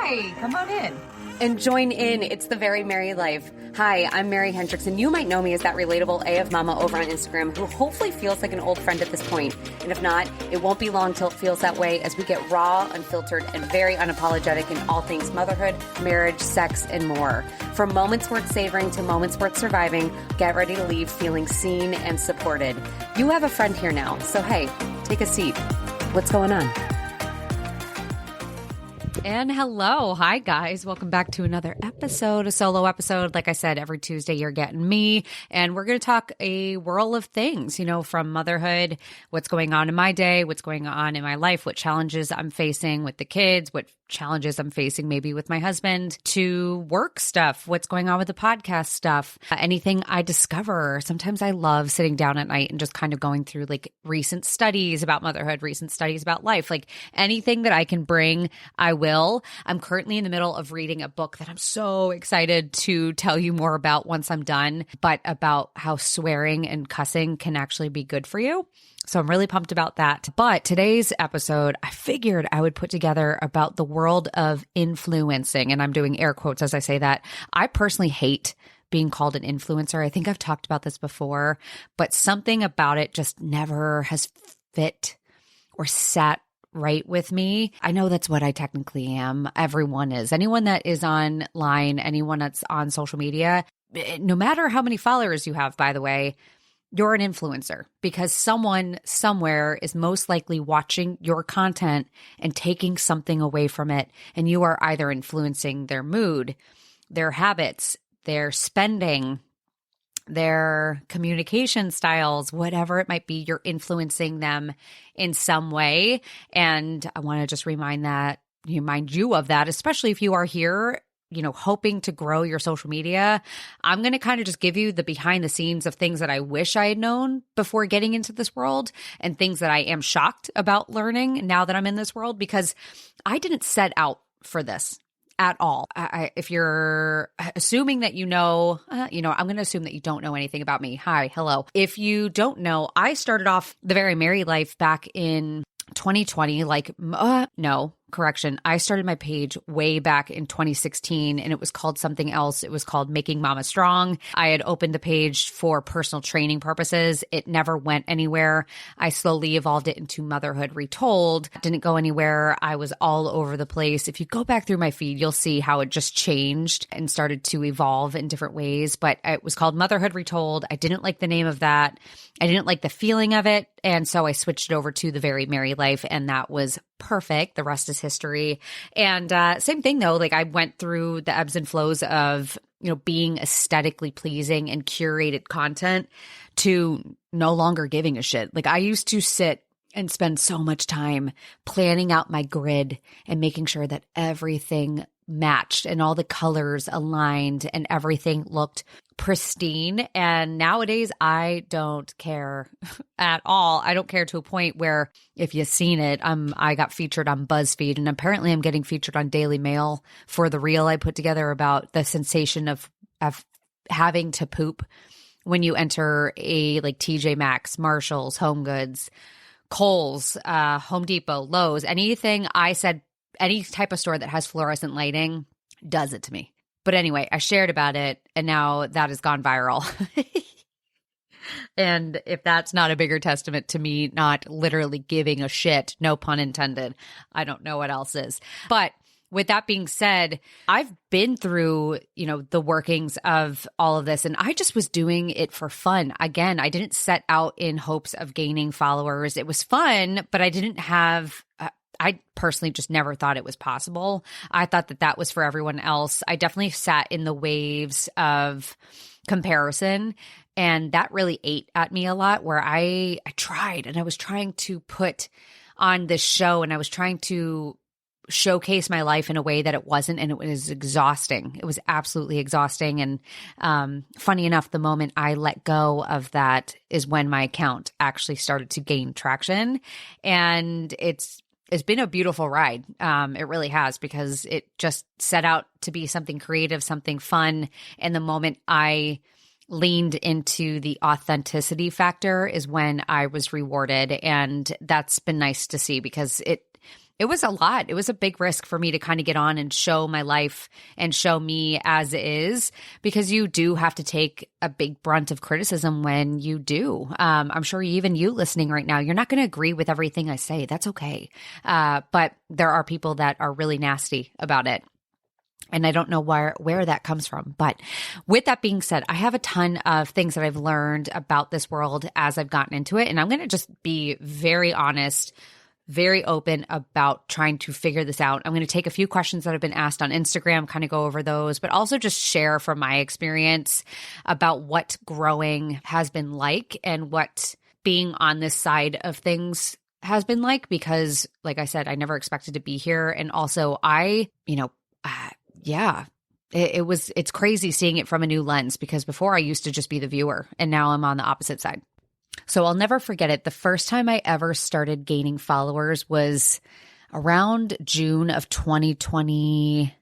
Hi, come on in. And join in. It's the Very Merry Life. Hi, I'm Mary Hendricks, and you might know me as that relatable AF Mama over on Instagram who hopefully feels like an old friend at this point. And if not, it won't be long till it feels that way as we get raw, unfiltered, and very unapologetic in all things motherhood, marriage, sex, and more. From moments worth savoring to moments worth surviving, get ready to leave feeling seen and supported. You have a friend here now, so hey, take a seat. What's going on? And hello. Hi, guys. Welcome back to another episode, a solo episode. Like I said, every Tuesday you're getting me, and we're going to talk a whirl of things, from motherhood, what's going on in my day, what's going on in my life, what challenges I'm facing with the kids, what challenges I'm facing maybe with my husband, to work stuff, what's going on with the podcast stuff, anything I discover. Sometimes I love sitting down at night and just kind of going through like recent studies about motherhood, recent studies about life, like anything that I can bring, I will. I'm currently in the middle of reading a book that I'm so excited to tell you more about once I'm done, but about how swearing and cussing can actually be good for you. So I'm really pumped about that. But today's episode, I figured I would put together about the world of influencing. And I'm doing air quotes as I say that. I personally hate being called an influencer. I think I've talked about this before, but something about it just never has fit or sat right with me. I know that's what I technically am. Everyone is. Anyone that is online, anyone that's on social media, no matter how many followers you have, by the way, you're an influencer because someone somewhere is most likely watching your content and taking something away from it. And you are either influencing their mood, their habits, their spending, their communication styles, whatever it might be, you're influencing them in some way. And I want to just remind you of that, especially if you are here hoping to grow your social media. I'm going to kind of just give you the behind the scenes of things that I wish I had known before getting into this world and things that I am shocked about learning now that I'm in this world, because I didn't set out for this at all. If you're assuming that I'm going to assume that you don't know anything about me. Hi, hello. If you don't know, I started off the Very Merry Life back in 2020, I started my page way back in 2016 and it was called something else. It was called Making Mama Strong. I had opened the page for personal training purposes. It never went anywhere. I slowly evolved it into Motherhood Retold. It didn't go anywhere. I was all over the place. If you go back through my feed, you'll see how it just changed and started to evolve in different ways. But it was called Motherhood Retold. I didn't like the name of that. I didn't like the feeling of it. And so I switched it over to the Very Merry Life, and that was perfect. The rest is history. And same thing though, like I went through the ebbs and flows of, being aesthetically pleasing and curated content to no longer giving a shit. Like I used to sit and spend so much time planning out my grid and making sure that everything matched and all the colors aligned and everything looked pristine. And nowadays I don't care at all. I don't care to a point where if you've seen it, I got featured on BuzzFeed, and apparently I'm getting featured on Daily Mail for the reel I put together about the sensation of having to poop when you enter a like TJ Maxx, Marshalls, HomeGoods, Kohl's, Home Depot, Lowe's, anything I said, any type of store that has fluorescent lighting does it to me. But anyway, I shared about it and now that has gone viral. And if that's not a bigger testament to me not literally giving a shit, no pun intended, I don't know what else is. But with that being said, I've been through, the workings of all of this, and I just was doing it for fun. Again, I didn't set out in hopes of gaining followers. It was fun, but I didn't have I personally just never thought it was possible. I thought that was for everyone else. I definitely sat in the waves of comparison, and that really ate at me a lot, where I tried and I was trying to put on this show and I was trying to showcase my life in a way that it wasn't, and it was exhausting. It was absolutely exhausting. And funny enough, the moment I let go of that is when my account actually started to gain traction, and it's been a beautiful ride. It really has, because it just set out to be something creative, something fun. And the moment I leaned into the authenticity factor is when I was rewarded. And that's been nice to see, because it was a lot. It was a big risk for me to kind of get on and show my life and show me as is, because you do have to take a big brunt of criticism when you do. I'm sure even you listening right now, you're not going to agree with everything I say. That's okay. But there are people that are really nasty about it. And I don't know where that comes from. But with that being said, I have a ton of things that I've learned about this world as I've gotten into it. And I'm going to just be very honest, very open about trying to figure this out. I'm going to take a few questions that have been asked on Instagram, kind of go over those, but also just share from my experience about what growing has been like and what being on this side of things has been like. Because like I said, I never expected to be here. And also it's crazy seeing it from a new lens, because before I used to just be the viewer and now I'm on the opposite side. So I'll never forget it. The first time I ever started gaining followers was around June of 2020.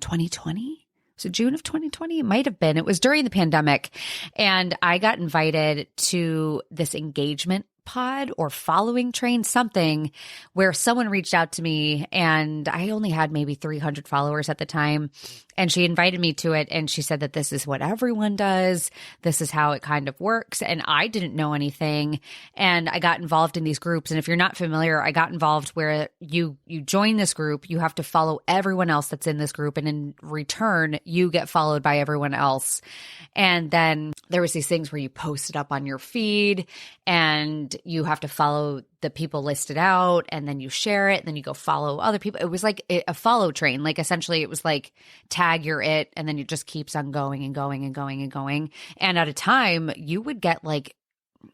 2020? Was it June of 2020? It might have been. It was during the pandemic. And I got invited to this engagement pod or following train, something where someone reached out to me, and I only had maybe 300 followers at the time. And she invited me to it, and she said that this is what everyone does. This is how it kind of works. And I didn't know anything. And I got involved in these groups. And if you're not familiar, I got involved where you join this group, you have to follow everyone else that's in this group. And in return, you get followed by everyone else. And then there was these things where you post it up on your feed and you have to follow the people listed out, and then you share it, and then you go follow other people. It was like a follow train. Like essentially it was like tag you're it, and then it just keeps on going and going and going and going. And at a time you would get like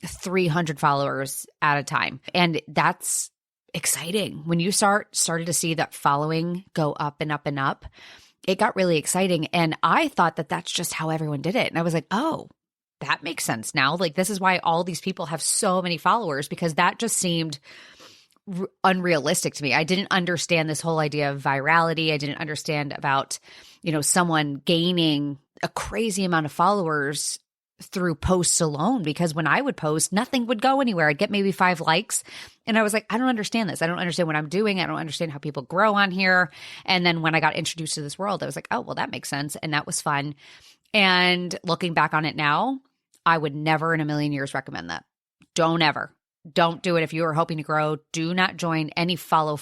300 followers at a time. And that's exciting. When you started to see that following go up and up and up, it got really exciting. And I thought that that's just how everyone did it. And I was like, oh, that makes sense now. Like, this is why all these people have so many followers, because that just seemed unrealistic to me. I didn't understand this whole idea of virality. I didn't understand about, someone gaining a crazy amount of followers through posts alone, because when I would post, nothing would go anywhere. I'd get maybe 5 likes. And I was like, I don't understand this. I don't understand what I'm doing. I don't understand how people grow on here. And then when I got introduced to this world, I was like, oh, well, that makes sense. And that was fun. And looking back on it now, I would never in a million years recommend that. Don't do it. If you are hoping to grow, do not join any follow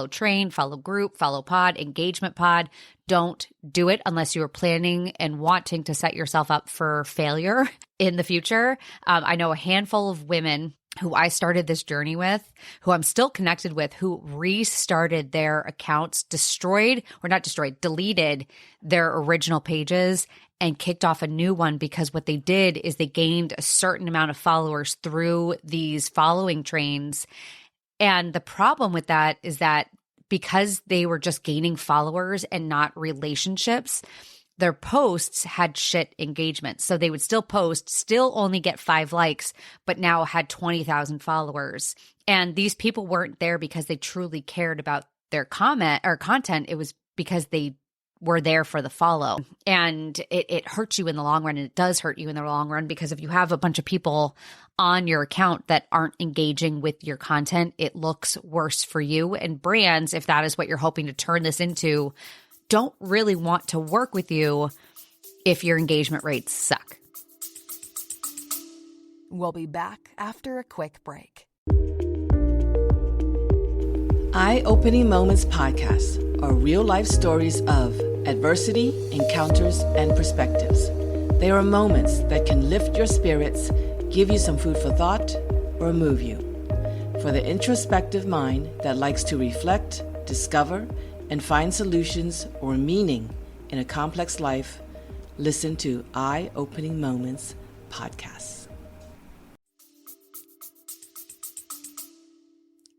train, follow group, follow pod, engagement pod. Don't do it unless you are planning and wanting to set yourself up for failure in the future. I know a handful of women who I started this journey with, who I'm still connected with, who restarted their accounts, deleted their original pages and kicked off a new one, because what they did is they gained a certain amount of followers through these following trains. And the problem with that is that because they were just gaining followers and not relationships, their posts had shit engagement. So they would still post, still only get 5 likes, but now had 20,000 followers. And these people weren't there because they truly cared about their comment or content. It was because they were there for the follow. And it hurts you in the long run. And it does hurt you in the long run, because if you have a bunch of people on your account that aren't engaging with your content, it looks worse for you. And brands, if that is what you're hoping to turn this into, don't really want to work with you if your engagement rates suck. We'll be back after a quick break. Eye-Opening Moments podcast are real-life stories of adversity, encounters, and perspectives. They are moments that can lift your spirits, give you some food for thought, or move you. For the introspective mind that likes to reflect, discover, and find solutions or meaning in a complex life, listen to Eye-Opening Moments podcasts.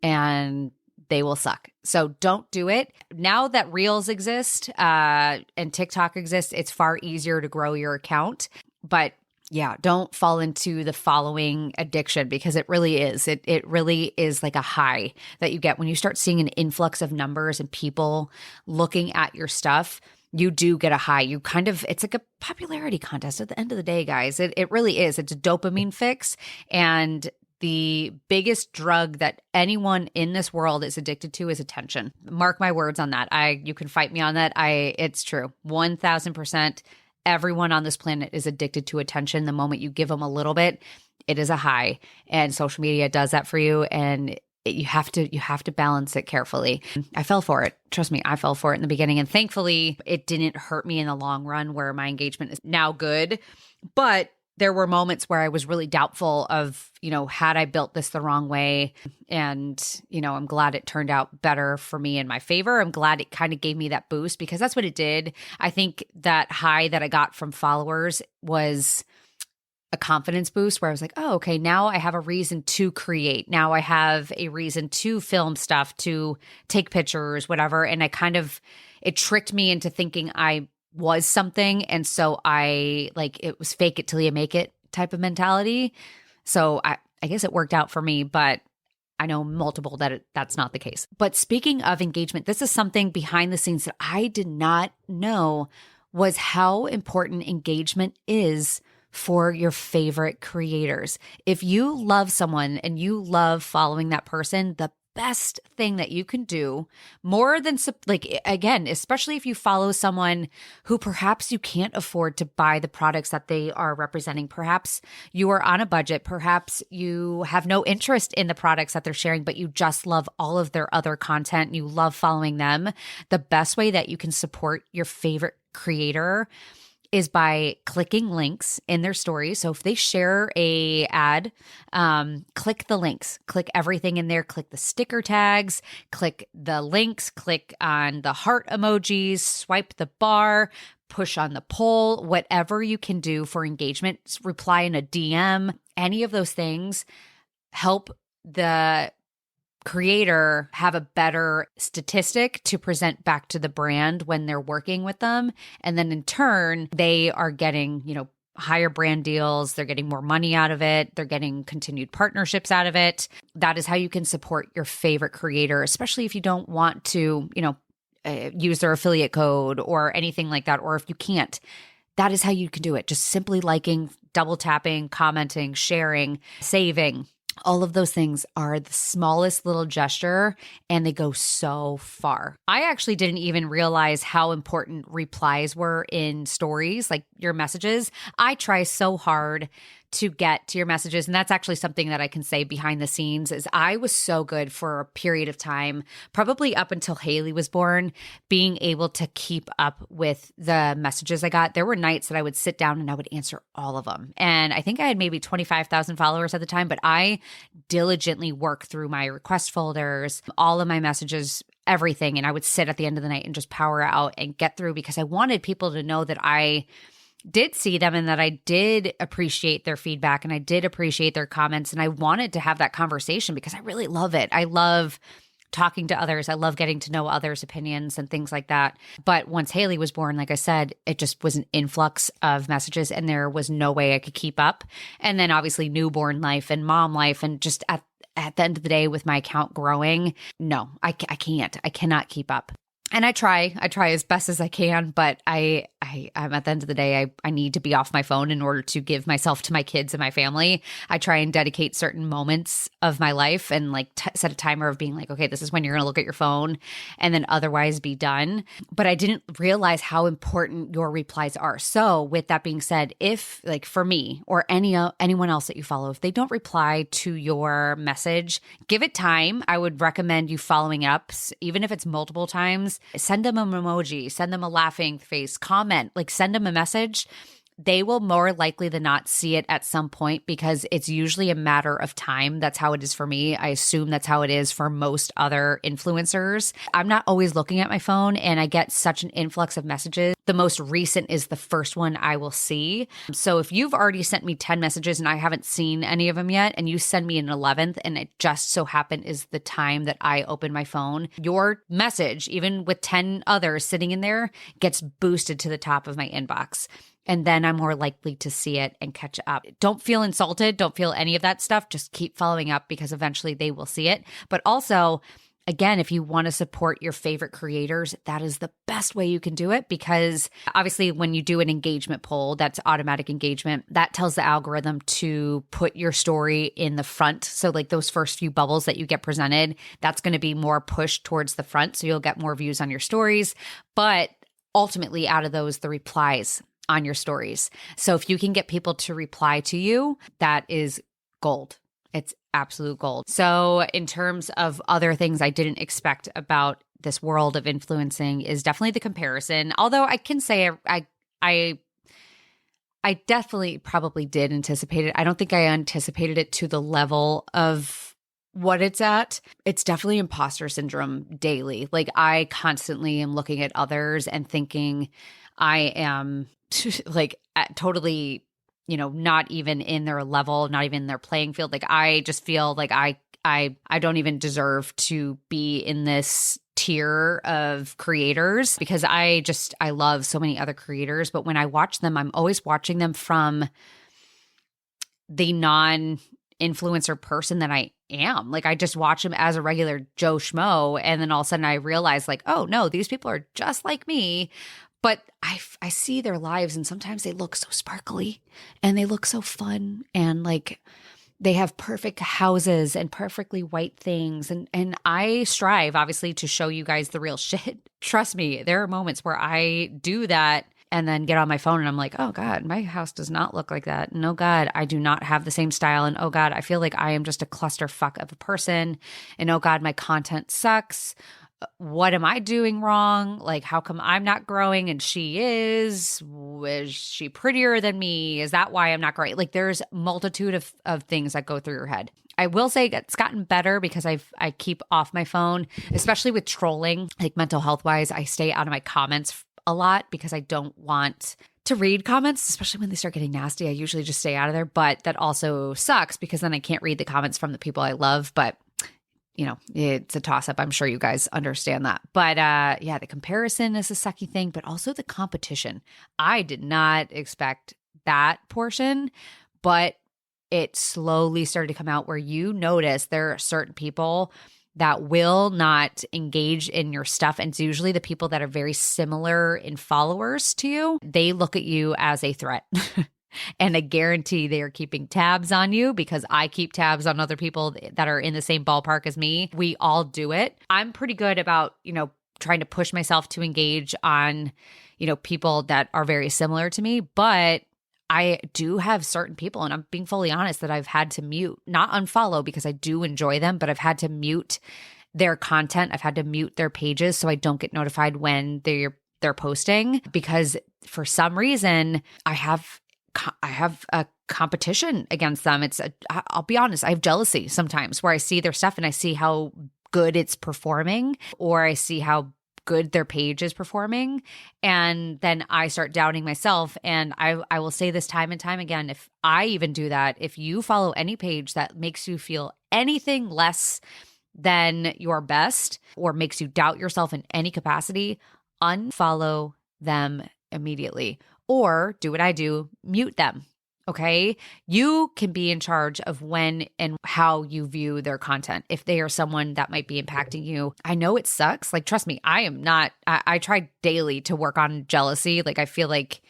And they will suck. So don't do it. Now that Reels exist and TikTok exists, it's far easier to grow your account. But yeah, don't fall into the following addiction, because it really is. It really is like a high that you get when you start seeing an influx of numbers and people looking at your stuff. You do get a high. It's like a popularity contest at the end of the day, guys. It really is. It's a dopamine fix. And the biggest drug that anyone in this world is addicted to is attention. Mark my words on that. You can fight me on that. It's true. 1000%. Everyone on this planet is addicted to attention. The moment you give them a little bit, it is a high, and social media does that for you. And you have to balance it carefully. I fell for it. Trust me, I fell for it in the beginning. And thankfully, it didn't hurt me in the long run where my engagement is now good. But there were moments where I was really doubtful of, had I built this the wrong way? And, I'm glad it turned out better for me in my favor. I'm glad it kind of gave me that boost because that's what it did. I think that high that I got from followers was a confidence boost where I was like, oh, okay, now I have a reason to create. Now I have a reason to film stuff, to take pictures, whatever. And it tricked me into thinking I was something. And so it was fake it till you make it type of mentality. So I guess it worked out for me, but I know multiple that's not the case. But speaking of engagement, this is something behind the scenes that I did not know was how important engagement is for your favorite creators. If you love someone and you love following that person, the best thing that you can do more than again, especially if you follow someone who perhaps you can't afford to buy the products that they are representing. Perhaps you are on a budget. Perhaps you have no interest in the products that they're sharing, but you just love all of their other content. You love following them. The best way that you can support your favorite creator is by clicking links in their stories. So if they share a ad, click the links, click everything in there, click the sticker tags, click the links, click on the heart emojis, swipe the bar, push on the poll, whatever you can do for engagement, reply in a DM, any of those things help the creator have a better statistic to present back to the brand when they're working with them. And then in turn, they are getting, higher brand deals. They're getting more money out of it. They're getting continued partnerships out of it. That is how you can support your favorite creator, especially if you don't want to, use their affiliate code or anything like that. Or if you can't, that is how you can do it. Just simply liking, double tapping, commenting, sharing, saving. All of those things are the smallest little gesture and they go so far. I actually didn't even realize how important replies were in stories, like your messages. I try so hard to get to your messages. And that's actually something that I can say behind the scenes is I was so good for a period of time, probably up until Haley was born, being able to keep up with the messages I got. There were nights that I would sit down and I would answer all of them. And I think I had maybe 25,000 followers at the time, but I diligently worked through my request folders, all of my messages, everything. And I would sit at the end of the night and just power out and get through because I wanted people to know that I did see them and that I did appreciate their feedback and I did appreciate their comments. And I wanted to have that conversation because I really love it. I love talking to others. I love getting to know others' opinions and things like that. But once Haley was born, like I said, it just was an influx of messages and there was no way I could keep up. And then obviously newborn life and mom life and just at the end of the day with my account growing, no, I can't. I cannot keep up. And I try as best as I can, but I'm at the end of the day, I need to be off my phone in order to give myself to my kids and my family. I try and dedicate certain moments of my life and set a timer of being like, okay, this is when you're going to look at your phone and then otherwise be done. But I didn't realize how important your replies are. So with that being said, if for me or anyone else that you follow, if they don't reply to your message, give it time. I would recommend you following up, even if it's multiple times. Send them an emoji, send them a laughing face, comment, send them a message. They will more likely than not see it at some point because it's usually a matter of time. That's how it is for me. I assume that's how it is for most other influencers. I'm not always looking at my phone and I get such an influx of messages. The most recent is the first one I will see. So if you've already sent me 10 messages and I haven't seen any of them yet, and you send me an 11th and it just so happened is the time that I open my phone, your message, even with 10 others sitting in there, gets boosted to the top of my inbox. And then I'm more likely to see it and catch up. Don't feel insulted. Don't feel any of that stuff. Just keep following up because eventually they will see it. But also, Again, if you want to support your favorite creators, that is the best way you can do it, because obviously when you do an engagement poll, that's automatic engagement, that tells the algorithm to put your story in the front. So like those first few bubbles that you get presented, that's going to be more pushed towards the front. So you'll get more views on your stories. But ultimately out of those, the replies on your stories. So if you can get people to reply to you, that is gold. It's absolute gold. So in terms of other things I didn't expect about this world of influencing is definitely the comparison. Although I can say I definitely probably did anticipate it. I don't think I anticipated it to the level of what it's at. It's definitely imposter syndrome daily. Like I constantly am looking at others and thinking I am like totally, not even in their level, not even in their playing field. Like I just feel like I don't even deserve to be in this tier of creators, because I love so many other creators. But when I watch them, I'm always watching them from the non-influencer person that I am. Like I just watch them as a regular Joe Schmo. And then all of a sudden I realize like, oh no, these people are just like me. But I see their lives and sometimes they look so sparkly and they look so fun and like they have perfect houses and perfectly white things. And I strive obviously to show you guys the real shit. Trust me, there are moments where I do that and then get on my phone and I'm like, oh God, my house does not look like that. And oh God, I do not have the same style. And oh God, I feel like I am just a clusterfuck of a person. And oh God, my content sucks. What am I doing wrong? Like, how come I'm not growing and she is? Is she prettier than me? Is that why I'm not growing? Like, there's multitude of things that go through your head. I will say it's gotten better because I keep off my phone, especially with trolling, like mental health wise. I stay out of my comments a lot because I don't want to read comments, especially when they start getting nasty. I usually just stay out of there, but that also sucks because then I can't read the comments from the people I love. But it's a toss-up. I'm sure you guys understand that. But yeah, the comparison is a sucky thing, but also the competition. I did not expect that portion, but it slowly started to come out where you notice there are certain people that will not engage in your stuff. And it's usually the people that are very similar in followers to you. They look at you as a threat. And I guarantee they are keeping tabs on you because I keep tabs on other people that are in the same ballpark as me. We all do it. I'm pretty good about, trying to push myself to engage on, people that are very similar to me. But I do have certain people, and I'm being fully honest, that I've had to mute, not unfollow because I do enjoy them, but I've had to mute their content. I've had to mute their pages so I don't get notified when they're posting, because for some reason I have a competition against them. I'll be honest, I have jealousy sometimes where I see their stuff and I see how good it's performing, or I see how good their page is performing. And then I start doubting myself. And I will say this time and time again, if I even do that, if you follow any page that makes you feel anything less than your best or makes you doubt yourself in any capacity, unfollow them immediately. Or do what I do, mute them, okay? You can be in charge of when and how you view their content. If they are someone that might be impacting you, I know it sucks. Like, trust me, I try daily to work on jealousy. Like, I feel like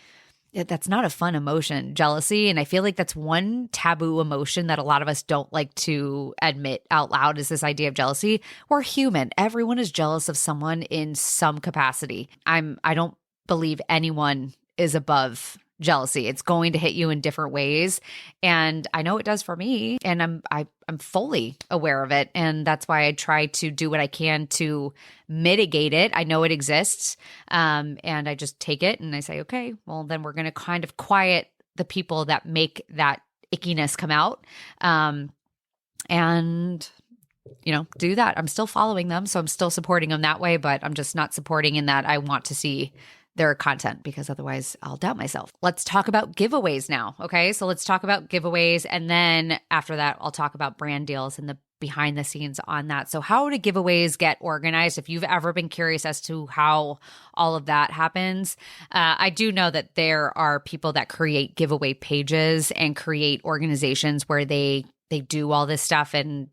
that's not a fun emotion, jealousy. And I feel like that's one taboo emotion that a lot of us don't like to admit out loud, is this idea of jealousy. We're human. Everyone is jealous of someone in some capacity. I don't believe anyone is above jealousy. It's going to hit you in different ways. And I know it does for me. And I'm fully aware of it. And that's why I try to do what I can to mitigate it. I know it exists. And I just take it and I say, okay, well, then we're going to kind of quiet the people that make that ickiness come out. And do that. I'm still following them. So I'm still supporting them that way, but I'm just not supporting in that I want to see their content, because otherwise I'll doubt myself. Let's talk about giveaways now. Okay. So let's talk about giveaways. And then after that, I'll talk about brand deals and the behind the scenes on that. So how do giveaways get organized? If you've ever been curious as to how all of that happens, I do know that there are people that create giveaway pages and create organizations where they they do all this stuff, and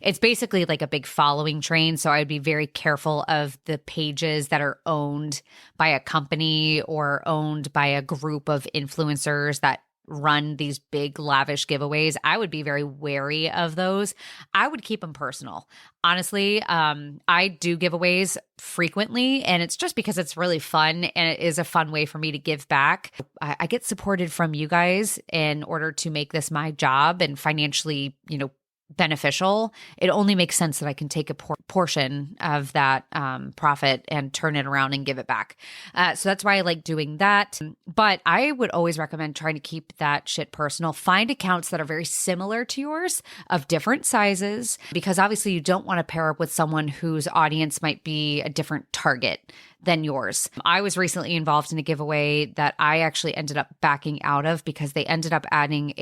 it's basically like a big following train. So I'd be very careful of the pages that are owned by a company or owned by a group of influencers that run these big lavish giveaways. I would be very wary of those. I would keep them personal. Honestly, I do giveaways frequently, and it's just because it's really fun and it is a fun way for me to give back. I get supported from you guys in order to make this my job and financially, beneficial. It only makes sense that I can take a portion of that profit and turn it around and give it back. So that's why I like doing that. But I would always recommend trying to keep that shit personal. Find accounts that are very similar to yours of different sizes, because obviously you don't want to pair up with someone whose audience might be a different target than yours. I was recently involved in a giveaway that I actually ended up backing out of because they ended up adding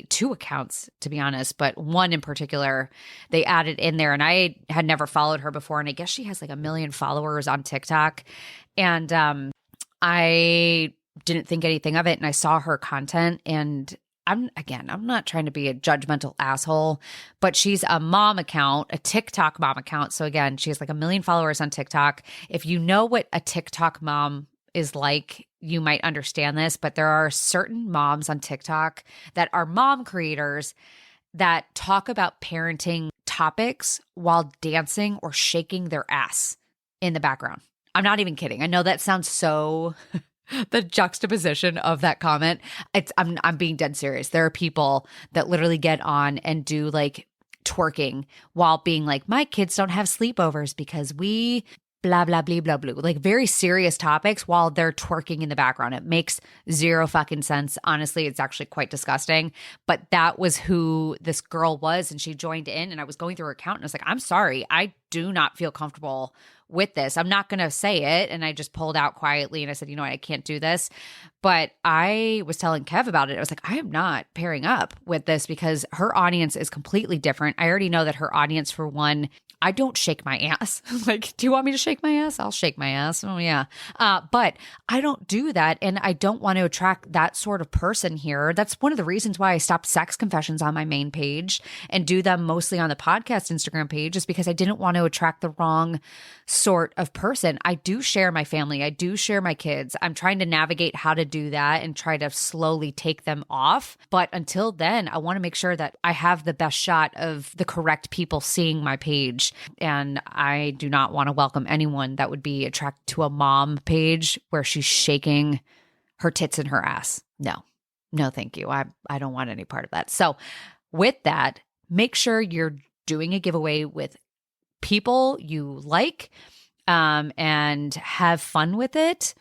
two accounts, to be honest, but one in particular they added in there, and I had never followed her before, and I guess she has like 1 million followers on TikTok, and I didn't think anything of it, and I saw her content, and I'm not trying to be a judgmental asshole, but she's a mom account, a TikTok mom account. So again, she has like 1 million followers on TikTok. If you know what a TikTok mom is like, you might understand this, but there are certain moms on TikTok that are mom creators that talk about parenting topics while dancing or shaking their ass in the background. I'm not even kidding. I know that sounds so the juxtaposition of that comment. I'm being dead serious. There are people that literally get on and do like twerking while being like, my kids don't have sleepovers because we blah, blah, blah, blah, blah. Like very serious topics while they're twerking in the background. It makes zero fucking sense. Honestly, it's actually quite disgusting. But that was who this girl was. And she joined in, and I was going through her account, and I was like, I'm sorry, I do not feel comfortable with this. I'm not going to say it. And I just pulled out quietly and I said, I can't do this. But I was telling Kev about it. I was like, I am not pairing up with this because her audience is completely different. I already know that her audience, for one, I don't shake my ass. Like, do you want me to shake my ass? I'll shake my ass. Oh, yeah. But I don't do that. And I don't want to attract that sort of person here. That's one of the reasons why I stopped sex confessions on my main page and do them mostly on the podcast Instagram page, is because I didn't want to attract the wrong sort of person. I do share my family. I do share my kids. I'm trying to navigate how to do that and try to slowly take them off. But until then, I want to make sure that I have the best shot of the correct people seeing my page. And I do not want to welcome anyone that would be attracted to a mom page where she's shaking her tits in her ass. No, thank you. I don't want any part of that. So with that, make sure you're doing a giveaway with people you like, and have fun with it.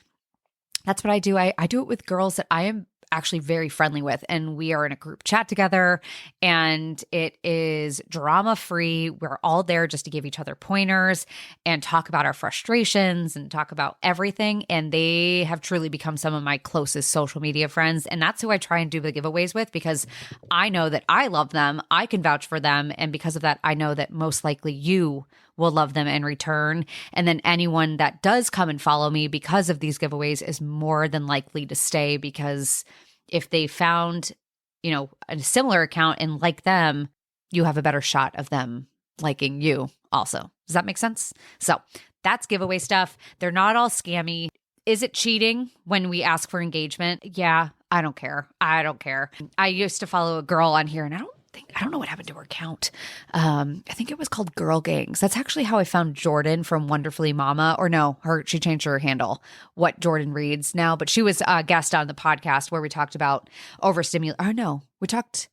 That's what I do. I do it with girls that I am actually very friendly with, and we are in a group chat together, and it is drama free. We're all there just to give each other pointers and talk about our frustrations and talk about everything. And they have truly become some of my closest social media friends. And that's who I try and do the giveaways with, because I know that I love them. I can vouch for them. And because of that, I know that most likely you will love them in return. And then anyone that does come and follow me because of these giveaways is more than likely to stay, because if they found, a similar account and like them, you have a better shot of them liking you also. Does that make sense? So that's giveaway stuff. They're not all scammy. Is it cheating when we ask for engagement? Yeah, I don't care. I used to follow a girl on here, and I don't know what happened to her account. I think it was called Girl Gangs. That's actually how I found Jordan from Wonderfully Mama. Or no, she changed her handle, what Jordan reads now. But she was a guest on the podcast where we talked about overstimulation. Oh no, we talked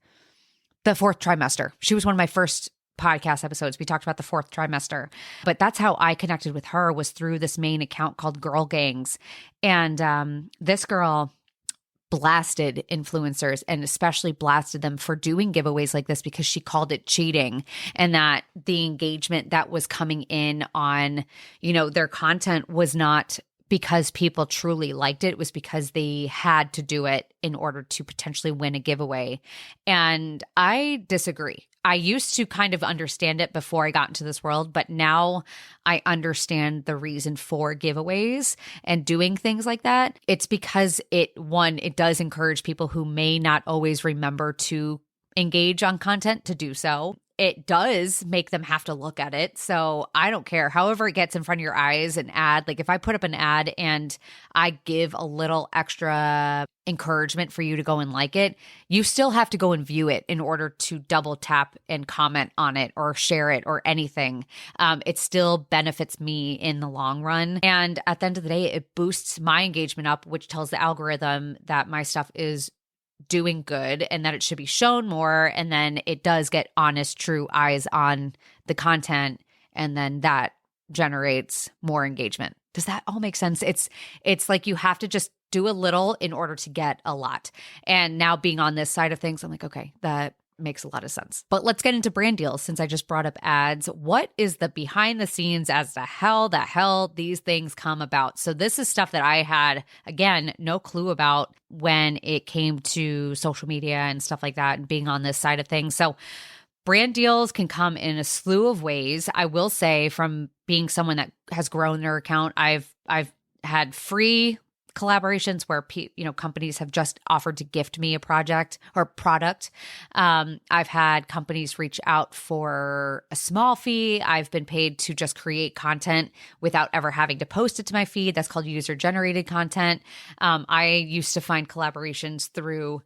the fourth trimester. She was one of my first podcast episodes. We talked about the fourth trimester. But that's how I connected with her, was through this main account called Girl Gangs. And this girl blasted influencers, and especially blasted them for doing giveaways like this, because she called it cheating, and that the engagement that was coming in on, their content was not because people truly liked it. It was because they had to do it in order to potentially win a giveaway. And I disagree. I used to kind of understand it before I got into this world, but now I understand the reason for giveaways and doing things like that. It's because it does encourage people who may not always remember to engage on content to do so. It does make them have to look at it. So I don't care. However it gets in front of your eyes, an ad, like if I put up an ad and I give a little extra encouragement for you to go and like it, you still have to go and view it in order to double tap and comment on it or share it or anything. It still benefits me in the long run. And at the end of the day, it boosts my engagement up, which tells the algorithm that my stuff is doing good and that it should be shown more. And then it does get honest, true eyes on the content. And then that generates more engagement. Does that all make sense? It's like you have to just do a little in order to get a lot. And now being on this side of things, I'm like, okay, that makes a lot of sense. But let's get into brand deals since I just brought up ads. What is the behind the scenes as to how the hell these things come about? So this is stuff that I had, again, no clue about when it came to social media and stuff like that and being on this side of things. So brand deals can come in a slew of ways. I will say from being someone that has grown their account, I've had free collaborations where companies have just offered to gift me a project or product. I've had companies reach out for a small fee. I've been paid to just create content without ever having to post it to my feed. That's called user-generated content. I used to find collaborations through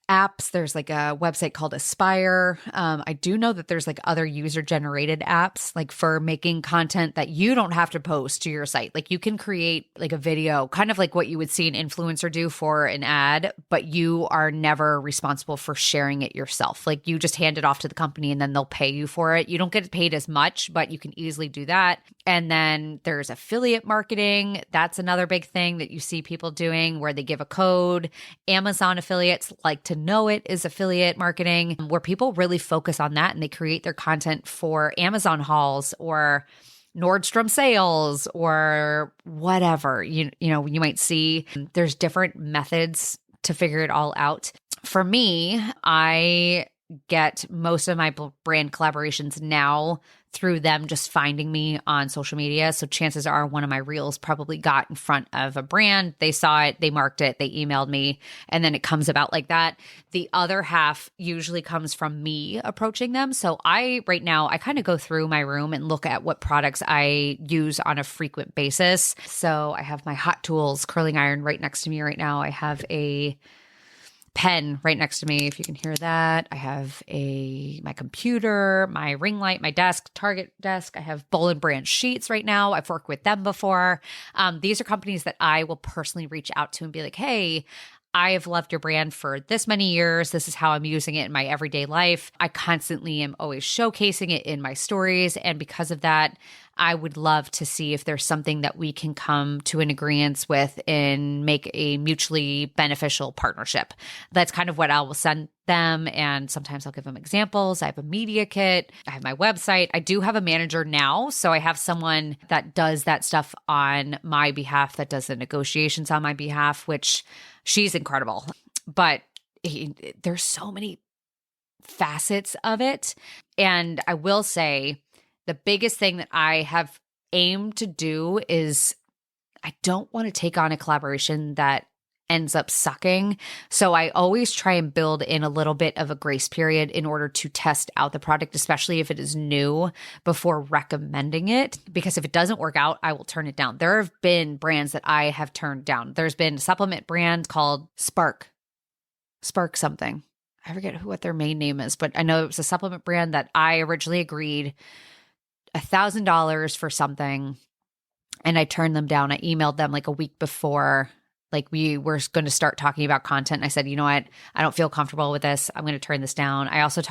apps. There's like a website called Aspire. I do know that there's like other user-generated apps like for making content that you don't have to post to your site. Like you can create like a video, kind of like what you would see an influencer do for an ad, but you are never responsible for sharing it yourself. Like you just hand it off to the company and then they'll pay you for it. You don't get paid as much, but you can easily do that. And then there's affiliate marketing. That's another big thing that you see people doing where they give a code. Amazon affiliates like to know it is affiliate marketing, where people really focus on that and they create their content for Amazon hauls or Nordstrom sales or whatever. You might see there's different methods to figure it all out. For me, I get most of my brand collaborations now through them just finding me on social media. So chances are one of my reels probably got in front of a brand. They saw it, they marked it, they emailed me, and then it comes about like that. The other half usually comes from me approaching them. So right now, I kind of go through my room and look at what products I use on a frequent basis. So I have my Hot Tools curling iron right next to me right now. I have a pen right next to me, if you can hear that. I have my computer, my ring light, my desk, Target desk. I have Boll & Branch sheets right now. I've worked with them before. These are companies that I will personally reach out to and be like, hey, I have loved your brand for this many years. This is how I'm using it in my everyday life. I constantly am always showcasing it in my stories. And because of that, I would love to see if there's something that we can come to an agreement with and make a mutually beneficial partnership. That's kind of what I will send them. And sometimes I'll give them examples. I have a media kit. I have my website. I do have a manager now. So I have someone that does that stuff on my behalf, that does the negotiations on my behalf, which she's incredible. But there's so many facets of it. And I will say, the biggest thing that I have aimed to do is I don't want to take on a collaboration that ends up sucking. So I always try and build in a little bit of a grace period in order to test out the product, especially if it is new, before recommending it. Because if it doesn't work out, I will turn it down. There have been brands that I have turned down. There's been a supplement brand called Spark something. I forget what their main name is, but I know it was a supplement brand that I originally agreed $1,000 for something, and I turned them down. I emailed them like a week before, like we were going to start talking about content. And I said, you know what? I don't feel comfortable with this. I'm going to turn this down. I also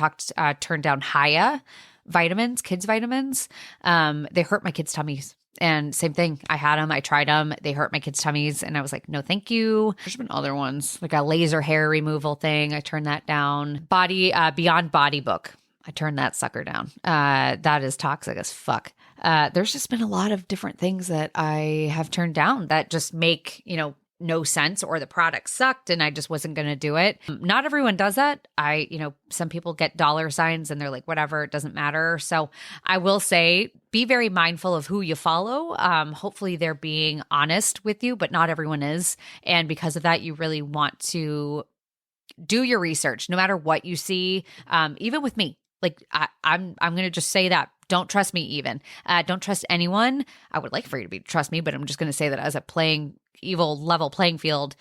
turned down Hiya vitamins, kids vitamins. They hurt my kids' tummies. And same thing. I had them. I tried them. They hurt my kids' tummies. And I was like, no, thank you. There's been other ones, like a laser hair removal thing. I turned that down. Beyond Body Book. I turned that sucker down. That is toxic as fuck. There's just been a lot of different things that I have turned down that just make, no sense, or the product sucked and I just wasn't going to do it. Not everyone does that. Some people get dollar signs and they're like, whatever, it doesn't matter. So I will say, be very mindful of who you follow. Hopefully they're being honest with you, but not everyone is. And because of that, you really want to do your research, no matter what you see. Even with me, like I'm going to just say that. Don't trust me even. Don't trust anyone. I would like for you to trust me, but I'm just going to say that as a level playing field.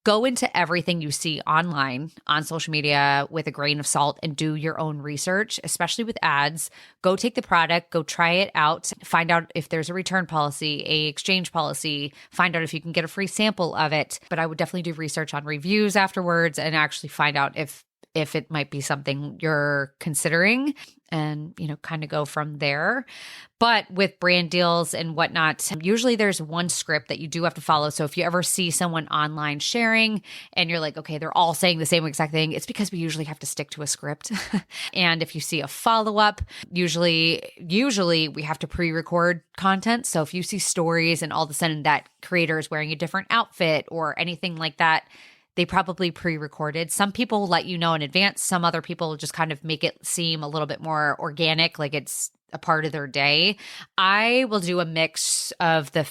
Go into everything you see online, on social media with a grain of salt and do your own research, especially with ads. Go take the product, go try it out, find out if there's a return policy, a exchange policy, find out if you can get a free sample of it. But I would definitely do research on reviews afterwards and actually find out if it might be something you're considering and, kind of go from there. But with brand deals and whatnot, usually there's one script that you do have to follow. So if you ever see someone online sharing and you're like, okay, they're all saying the same exact thing, it's because we usually have to stick to a script. And if you see a follow-up, usually we have to pre-record content. So if you see stories and all of a sudden that creator is wearing a different outfit or anything like that, they probably pre-recorded. Some people let you know in advance. Some other people just kind of make it seem a little bit more organic, like it's a part of their day. I will do a mix of the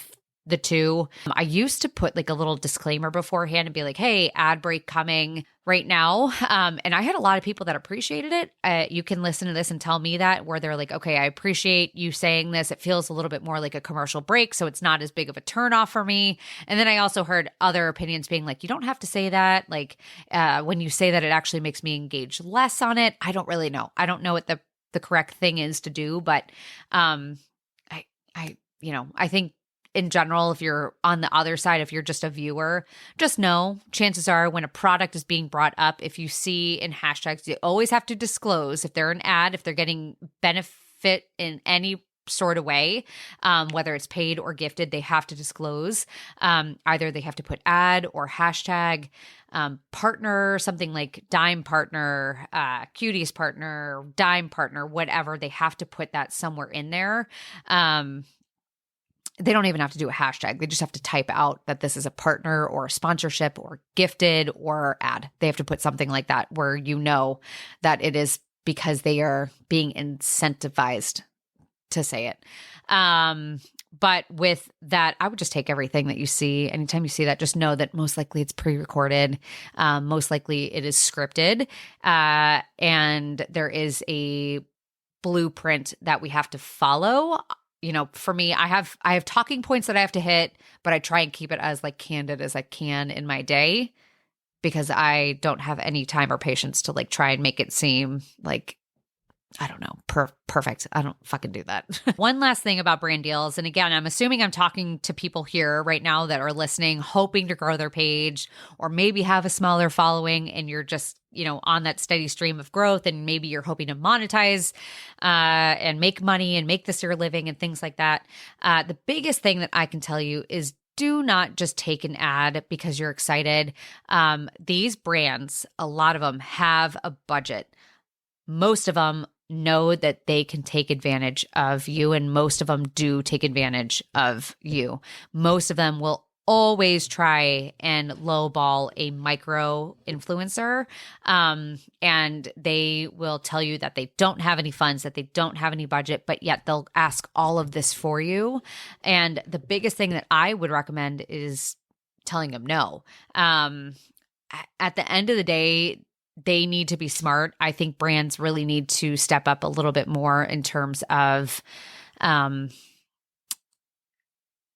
two. I used to put like a little disclaimer beforehand and be like, hey, ad break coming right now. And I had a lot of people that appreciated it. You can listen to this and tell me that, where they're like, okay, I appreciate you saying this. It feels a little bit more like a commercial break, so it's not as big of a turnoff for me. And then I also heard other opinions being like, you don't have to say that. Like when you say that, it actually makes me engage less on it. I don't really know. I don't know what the correct thing is to do, but I think in general, if you're on the other side, if you're just a viewer, just know chances are when a product is being brought up, if you see in hashtags, you always have to disclose if they're an ad, if they're getting benefit in any sort of way, whether it's paid or gifted, they have to disclose. Either they have to put ad or hashtag, partner, something like Dime Partner, Cuties Partner, Dime Partner, whatever. They have to put that somewhere in there. They don't even have to do a hashtag. They just have to type out that this is a partner or a sponsorship or gifted or ad. They have to put something like that where you know that it is because they are being incentivized to say it. But with that, I would just take everything that you see. Anytime you see that, just know that most likely it's pre-recorded. Most likely it is scripted. And there is a blueprint that we have to follow. For me, I have talking points that I have to hit, but I try and keep it as like candid as I can in my day because I don't have any time or patience to like try and make it seem like, I don't know, perfect. I don't fucking do that. One last thing about brand deals. And again, I'm assuming I'm talking to people here right now that are listening, hoping to grow their page or maybe have a smaller following and you're just, on that steady stream of growth and maybe you're hoping to monetize and make money and make this your living and things like that. The biggest thing that I can tell you is do not just take an ad because you're excited. These brands, a lot of them have a budget. Most of them know that they can take advantage of you, and most of them do take advantage of you. Most of them will always try and lowball a micro influencer, and they will tell you that they don't have any funds, that they don't have any budget, but yet they'll ask all of this for you. And the biggest thing that I would recommend is telling them no. At the end of the day, they need to be smart. I think brands really need to step up a little bit more in terms of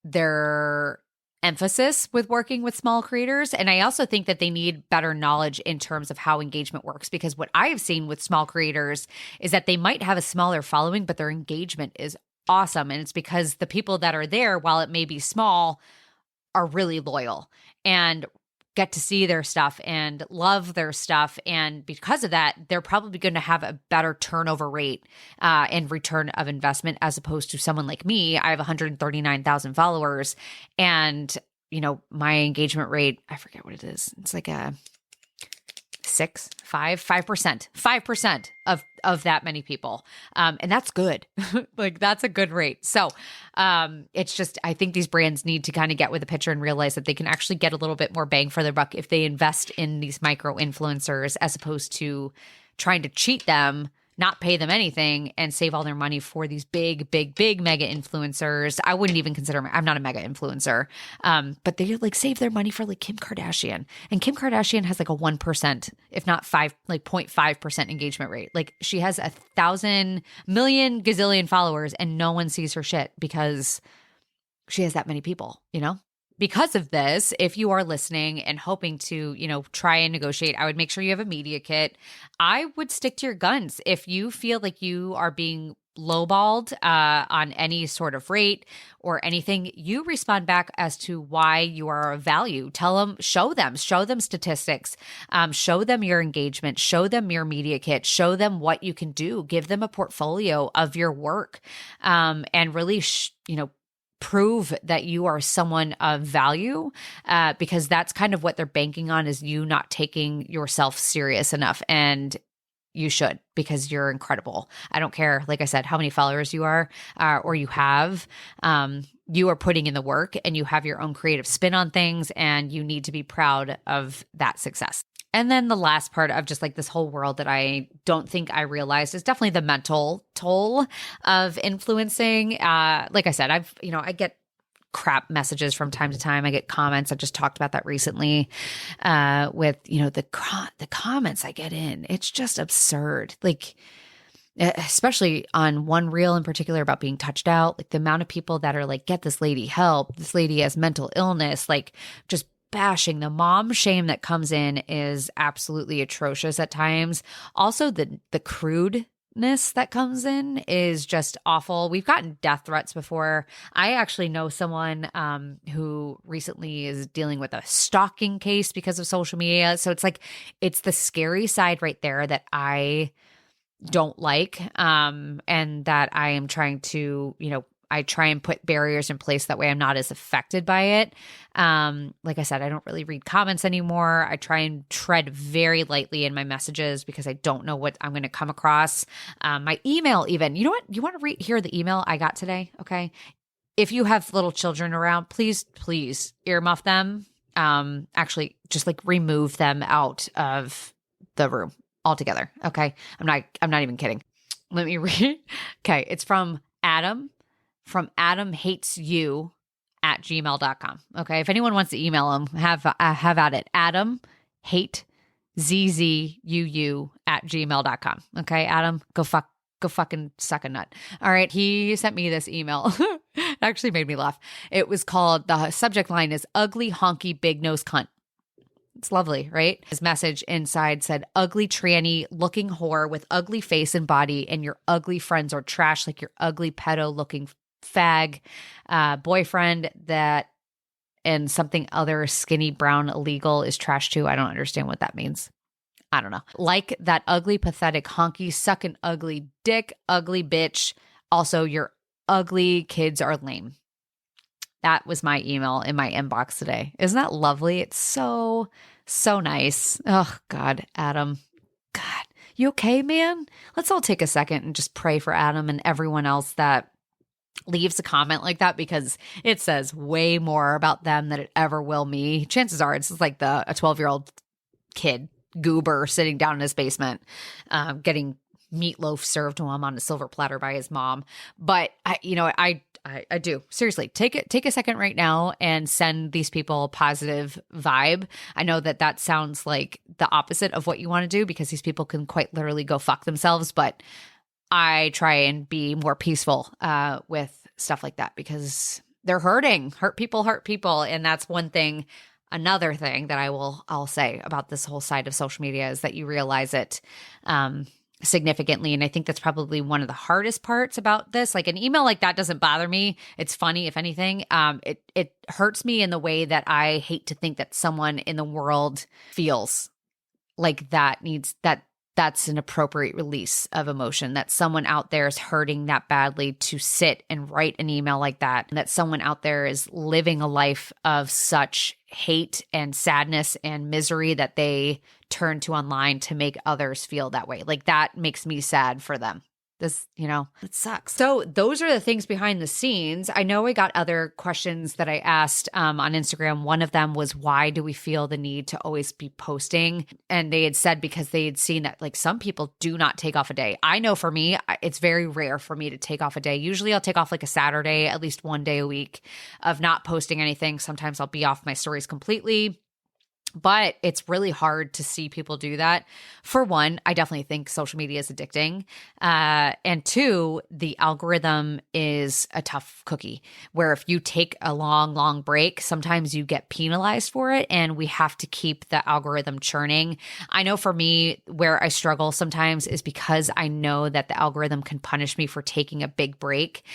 their emphasis with working with small creators. And I also think that they need better knowledge in terms of how engagement works, because what I have seen with small creators is that they might have a smaller following, but their engagement is awesome. And it's because the people that are there, while it may be small, are really loyal and get to see their stuff and love their stuff. And because of that, they're probably going to have a better turnover rate and return of investment as opposed to someone like me. I have 139,000 followers and, my engagement rate, I forget what it is. It's like a 5% of that many people. And that's good. Like that's a good rate. So it's just, I think these brands need to kind of get with the picture and realize that they can actually get a little bit more bang for their buck if they invest in these micro influencers as opposed to trying to cheat them not pay them anything and save all their money for these big, big, big mega influencers. I wouldn't even consider, I'm not a mega influencer, but they like save their money for like Kim Kardashian. And Kim Kardashian has like a 1%, if not 0.5% engagement rate. Like she has 1,000 million gazillion followers and no one sees her shit because she has that many people, you know? Because of this, if you are listening and hoping to, try and negotiate, I would make sure you have a media kit. I would stick to your guns. If you feel like you are being lowballed on any sort of rate or anything, you respond back as to why you are of value. Tell them, show them statistics, show them your engagement, show them your media kit, show them what you can do, give them a portfolio of your work, and really, prove that you are someone of value, because that's kind of what they're banking on, is you not taking yourself serious enough. And you should, because you're incredible. I don't care, like I said, how many followers you are or you have. You are putting in the work and you have your own creative spin on things, and you need to be proud of that success. And then the last part of just like this whole world that I don't think I realized is definitely the mental toll of influencing. Like I said, I get crap messages from time to time. I get comments. I just talked about that recently with, the comments I get in. It's just absurd. Like, especially on one reel in particular about being touched out, like the amount of people that are like, get this lady help. This lady has mental illness, like just bashing. The mom shame that comes in is absolutely atrocious at times. Also, the crudeness that comes in is just awful. We've gotten death threats before. I actually know someone who recently is dealing with a stalking case because of social media. So it's the scary side right there that I don't like, and that I am trying to, I try and put barriers in place. That way I'm not as affected by it. Like I said, I don't really read comments anymore. I try and tread very lightly in my messages because I don't know what I'm going to come across. My email even, you know what? You want to hear the email I got today? Okay. If you have little children around, please earmuff them. Actually just like remove them out of the room altogether. Okay. I'm not even kidding. Let me read. Okay. It's from AdamHatesYou@gmail.com. Okay. If anyone wants to email him, have at it. AdamHatesZZUU@gmail.com. Okay. Adam, go fucking suck a nut. All right. He sent me this email. It actually made me laugh. It was called, the subject line is ugly, honky, big nose cunt. It's lovely, right? His message inside said, ugly tranny looking whore with ugly face and body, and your ugly friends are trash like your ugly pedo looking fag boyfriend that, and something other skinny brown illegal is trash too. I don't understand what that means. I don't know. Like that ugly, pathetic, honky, sucking ugly dick, ugly bitch. Also, your ugly kids are lame. That was my email in my inbox today. Isn't that lovely? It's so nice. Oh, God, Adam. God, you okay, man? Let's all take a second and just pray for Adam and everyone else that leaves a comment like that, because it says way more about them than it ever will me. Chances are it's like a 12-year-old kid, goober, sitting down in his basement, getting meatloaf served to him on a silver platter by his mom. But I do seriously take a second right now and send these people a positive vibe. I know that sounds like the opposite of what you want to do, because these people can quite literally go fuck themselves. But I try and be more peaceful with stuff like that, because they're hurting. Hurt people. And that's one thing. Another thing that I'll say about this whole side of social media is that you realize it significantly. And I think that's probably one of the hardest parts about this. Like an email like that doesn't bother me. It's funny, if anything. It hurts me in the way that I hate to think that someone in the world feels like that's an appropriate release of emotion, that someone out there is hurting that badly to sit and write an email like that, and that someone out there is living a life of such hate and sadness and misery that they turn to online to make others feel that way. Like that makes me sad for them. This, it sucks. So those are the things behind the scenes. I know I got other questions that I asked on Instagram. One of them was, why do we feel the need to always be posting? And they had said because they had seen that like some people do not take off a day. I know for me, it's very rare for me to take off a day. Usually I'll take off like a Saturday, at least one day a week of not posting anything. Sometimes I'll be off my stories completely. But it's really hard to see people do that. For one, I definitely think social media is addicting. And two, the algorithm is a tough cookie where if you take a long, long break, sometimes you get penalized for it and we have to keep the algorithm churning. I know for me, where I struggle sometimes is because I know that the algorithm can punish me for taking a big break.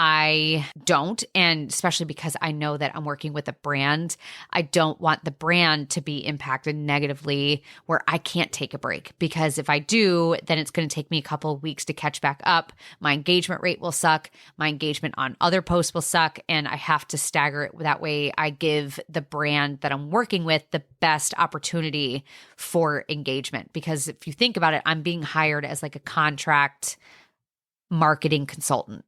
I don't, and especially because I know that I'm working with a brand, I don't want the brand to be impacted negatively where I can't take a break, because if I do, then it's going to take me a couple of weeks to catch back up. My engagement rate will suck. My engagement on other posts will suck, and I have to stagger it. That way I give the brand that I'm working with the best opportunity for engagement. Because if you think about it, I'm being hired as like a contract marketing consultant.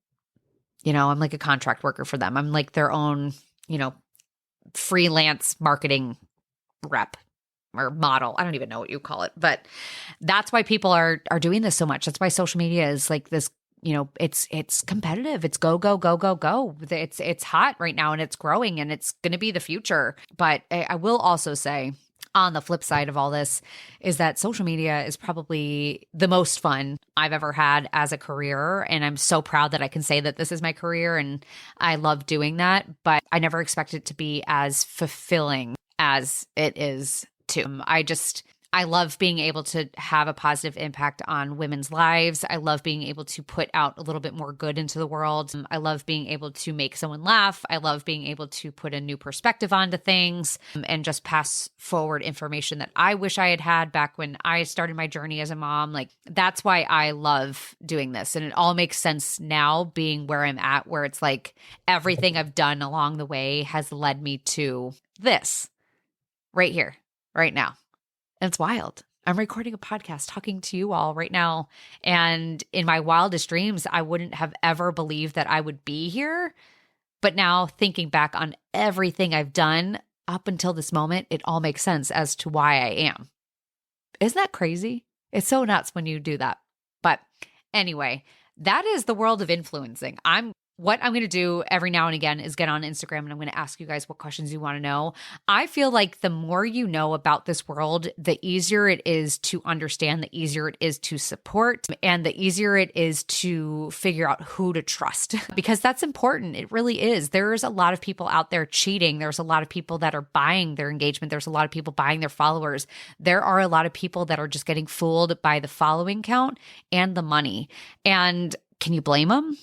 I'm like a contract worker for them. I'm like their own, freelance marketing rep or model. I don't even know what you call it, but that's why people are doing this so much. That's why social media is like this, it's competitive. It's go, go, go, go, go. It's hot right now and it's growing and it's going to be the future. But I will also say, on the flip side of all this is that social media is probably the most fun I've ever had as a career. And I'm so proud that I can say that this is my career and I love doing that. But I never expected it to be as fulfilling as it is too. I love being able to have a positive impact on women's lives. I love being able to put out a little bit more good into the world. I love being able to make someone laugh. I love being able to put a new perspective onto things and just pass forward information that I wish I had had back when I started my journey as a mom. Like, that's why I love doing this. And it all makes sense now, being where I'm at, where it's like everything I've done along the way has led me to this right here, right now. And it's wild. I'm recording a podcast talking to you all right now. And in my wildest dreams, I wouldn't have ever believed that I would be here. But now thinking back on everything I've done up until this moment, it all makes sense as to why I am. Isn't that crazy? It's so nuts when you do that. But anyway, that is the world of influencing. What I'm going to do every now and again is get on Instagram and I'm going to ask you guys what questions you want to know. I feel like the more you know about this world, the easier it is to understand, the easier it is to support, and the easier it is to figure out who to trust, because that's important. It really is. There's a lot of people out there cheating. There's a lot of people that are buying their engagement. There's a lot of people buying their followers. There are a lot of people that are just getting fooled by the following count and the money. And can you blame them?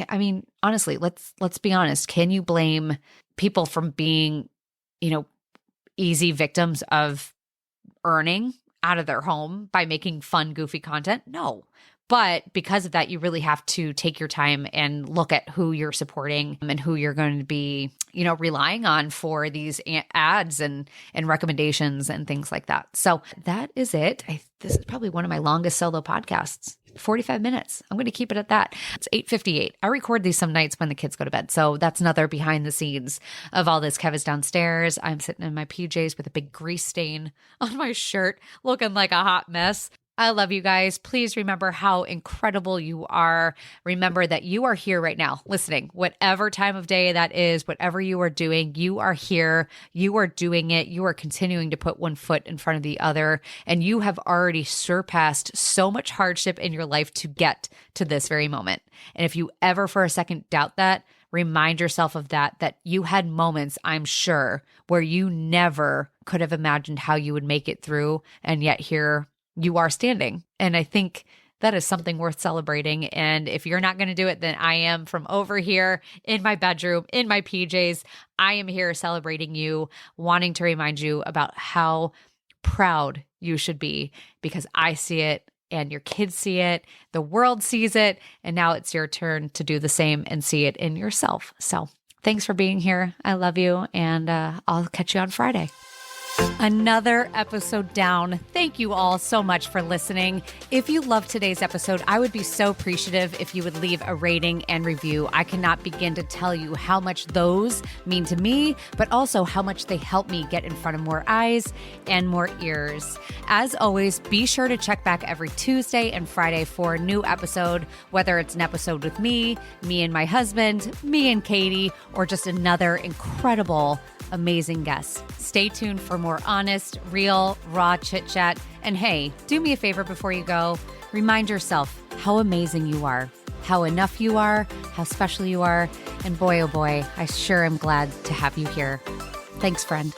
I mean, honestly, let's be honest. Can you blame people from being, easy victims of earning out of their home by making fun, goofy content? No. But because of that, you really have to take your time and look at who you're supporting and who you're going to be, relying on for these ads and recommendations and things like that. So that is it. This is probably one of my longest solo podcasts. 45 minutes. I'm going to keep it at that. It's 8:58. I record these some nights when the kids go to bed. So that's another behind the scenes of all this. Kev is downstairs. I'm sitting in my PJs with a big grease stain on my shirt, looking like a hot mess. I love you guys. Please remember how incredible you are. Remember that you are here right now listening, whatever time of day that is, whatever you are doing, you are here. You are doing it. You are continuing to put one foot in front of the other. And you have already surpassed so much hardship in your life to get to this very moment. And if you ever for a second doubt that, remind yourself of that you had moments, I'm sure, where you never could have imagined how you would make it through. And yet here you are standing. And I think that is something worth celebrating. And if you're not going to do it, then I am, from over here in my bedroom, in my PJs. I am here celebrating you, wanting to remind you about how proud you should be, because I see it and your kids see it, the world sees it, and now it's your turn to do the same and see it in yourself. So thanks for being here. I love you, and I'll catch you on Friday. Another episode down. Thank you all so much for listening. If you loved today's episode, I would be so appreciative if you would leave a rating and review. I cannot begin to tell you how much those mean to me, but also how much they help me get in front of more eyes and more ears. As always, be sure to check back every Tuesday and Friday for a new episode, whether it's an episode with me and my husband, me and Katie, or just another incredible, amazing guest. Stay tuned for more honest, real, raw chit chat. And hey, do me a favor before you go. Remind yourself how amazing you are, how enough you are, how special you are. And boy, oh boy, I sure am glad to have you here. Thanks, friend.